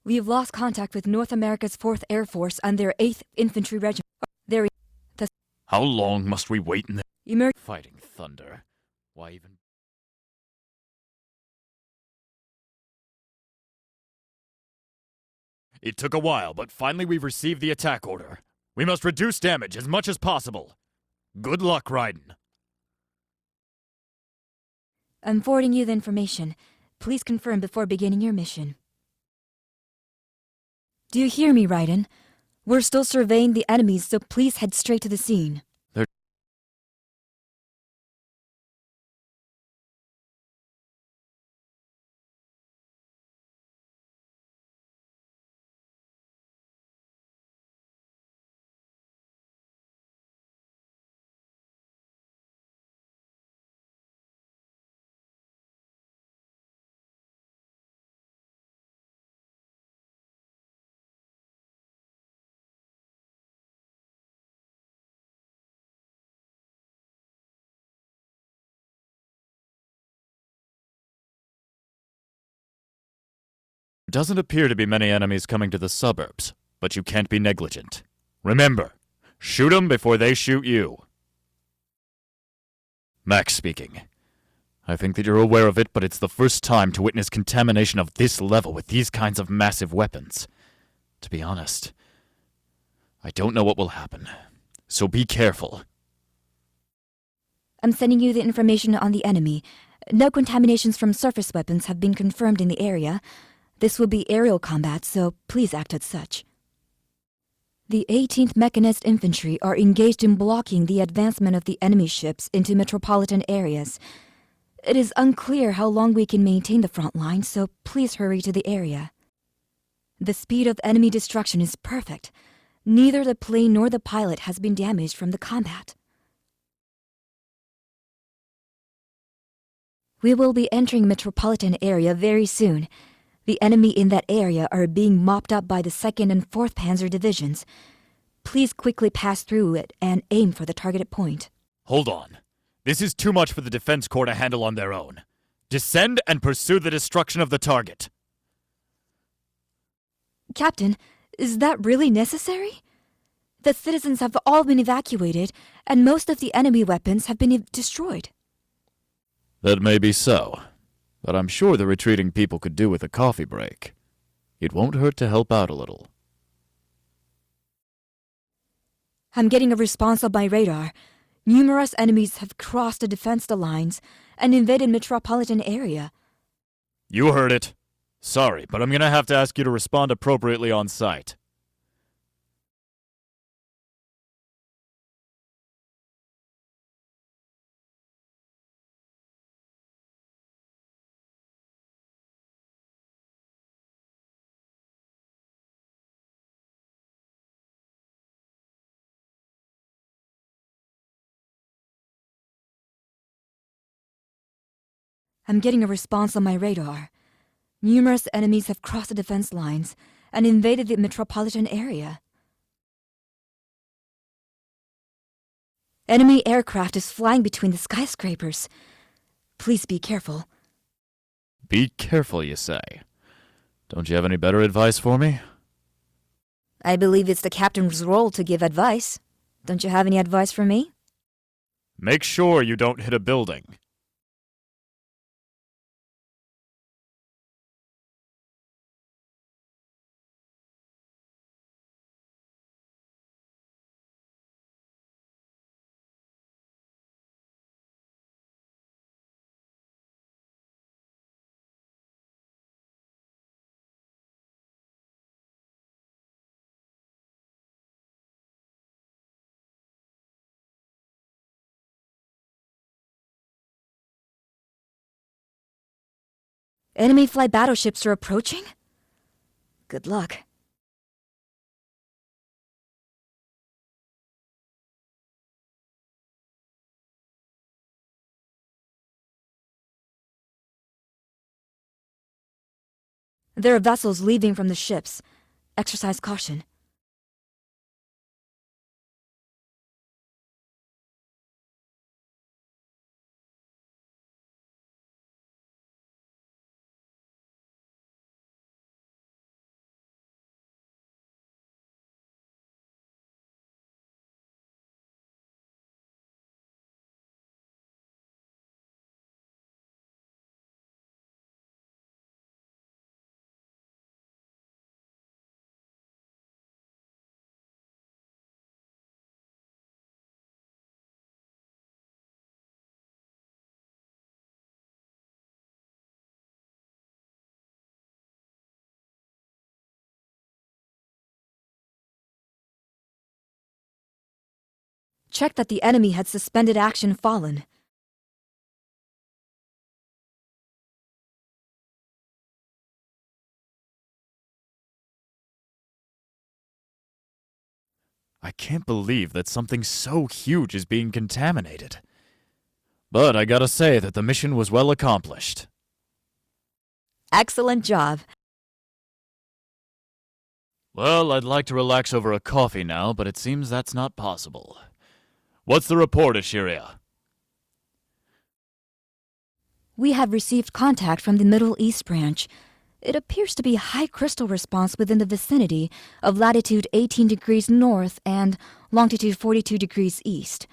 We've lost contact with North America's 4th Air Force and their 8th Infantry Regiment. How long must we wait in the fighting thunder? Why even... It took a while, but finally we've received the attack order. We must reduce damage as much as possible. Good luck, Raiden. I'm forwarding you the information. Please confirm before beginning your mission. Do you hear me, Raiden? We're still surveying the enemies, so please head straight to the scene. There doesn't appear to be many enemies coming to the suburbs, but you can't be negligent. Remember, shoot them before they shoot you. Max speaking. I think that you're aware of it, but it's the first time to witness contamination of this level with these kinds of massive weapons. To be honest, I don't know what will happen, so be careful. I'm sending you the information on the enemy. No contaminations from surface weapons have been confirmed in the area. This will be aerial combat, so please act as such. The 18th Mechanized Infantry are engaged in blocking the advancement of the enemy ships into metropolitan areas. It is unclear how long we can maintain the front line, so please hurry to the area. The speed of enemy destruction is perfect. Neither the plane nor the pilot has been damaged from the combat. We will be entering metropolitan area very soon. The enemy in that area are being mopped up by the 2nd and 4th Panzer Divisions. Please quickly pass through it and aim for the targeted point. Hold on. This is too much for the Defense Corps to handle on their own. Descend and pursue the destruction of the target. Captain, is that really necessary? The citizens have all been evacuated, and most of the enemy weapons have been destroyed. That may be so, but I'm sure the retreating people could do with a coffee break. It won't hurt to help out a little. I'm getting a response on my radar. Numerous enemies have crossed the defense lines and invaded metropolitan area. You heard it. Sorry, but I'm gonna have to ask you to respond appropriately on site. I'm getting a response on my radar. Numerous enemies have crossed the defense lines and invaded the metropolitan area. Enemy aircraft is flying between the skyscrapers. Please be careful. Be careful, you say. Don't you have any better advice for me? I believe it's the captain's role to give advice. Don't you have any advice for me? Make sure you don't hit a building. Enemy flight battleships are approaching? Good luck. There are vessels leaving from the ships. Exercise caution. checked that the enemy had suspended action fallen. I can't believe that something so huge is being contaminated. But I gotta say that the mission was well accomplished. Excellent job. Well, I'd like to relax over a coffee now, but it seems that's not possible. What's the report, Ashiria? We have received contact from the Middle East branch. It appears to be high crystal response within the vicinity of latitude 18 degrees north and longitude 42 degrees east.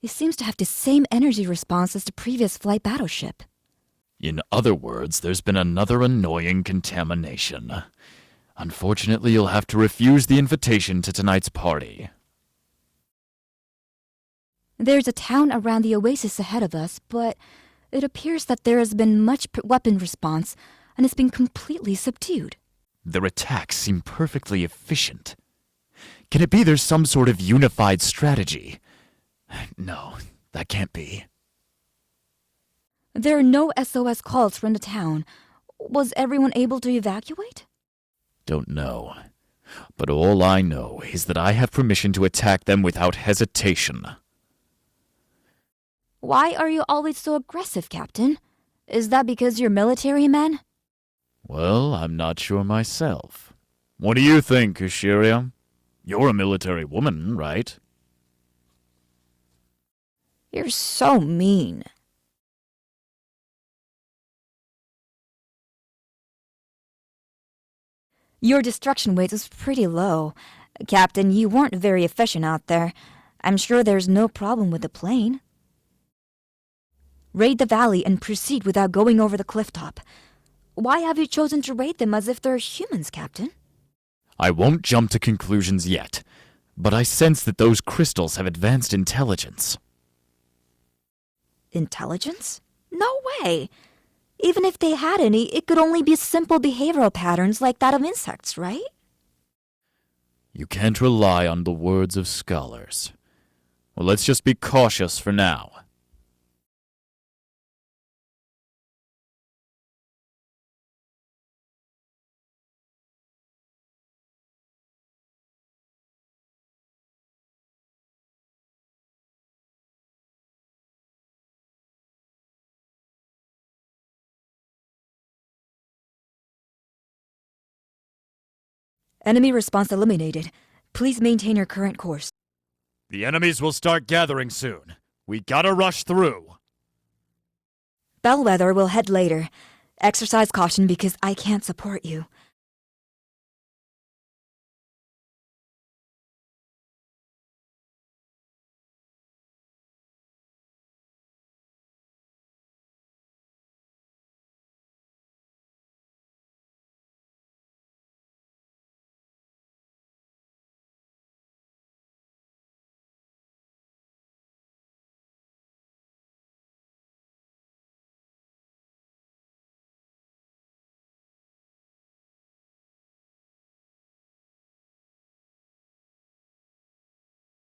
It seems to have the same energy response as the previous flight battleship. In other words, there's been another annoying contamination. Unfortunately, you'll have to refuse the invitation to tonight's party. There's a town around the oasis ahead of us, but it appears that there has been much weapon response and it's been completely subdued. Their attacks seem perfectly efficient. Can it be there's some sort of unified strategy? No, that can't be. There are no SOS calls from the town. Was everyone able to evacuate? Don't know. But all I know is that I have permission to attack them without hesitation. Why are you always so aggressive, Captain? Is that because you're military men? Well, I'm not sure myself. What do you think, Ashiria? You're a military woman, right? You're so mean. Your destruction weight is pretty low. Captain, you weren't very efficient out there. I'm sure there's no problem with the plane. Raid the valley and proceed without going over the cliff top. Why have you chosen to raid them as if they're humans, Captain? I won't jump to conclusions yet, but I sense that those crystals have advanced intelligence. Intelligence? No way! Even if they had any, it could only be simple behavioral patterns like that of insects, right? You can't rely on the words of scholars. Well, let's just be cautious for now. Enemy response eliminated. Please maintain your current course. The enemies will start gathering soon. We gotta rush through. Bellwether will head later. Exercise caution because I can't support you.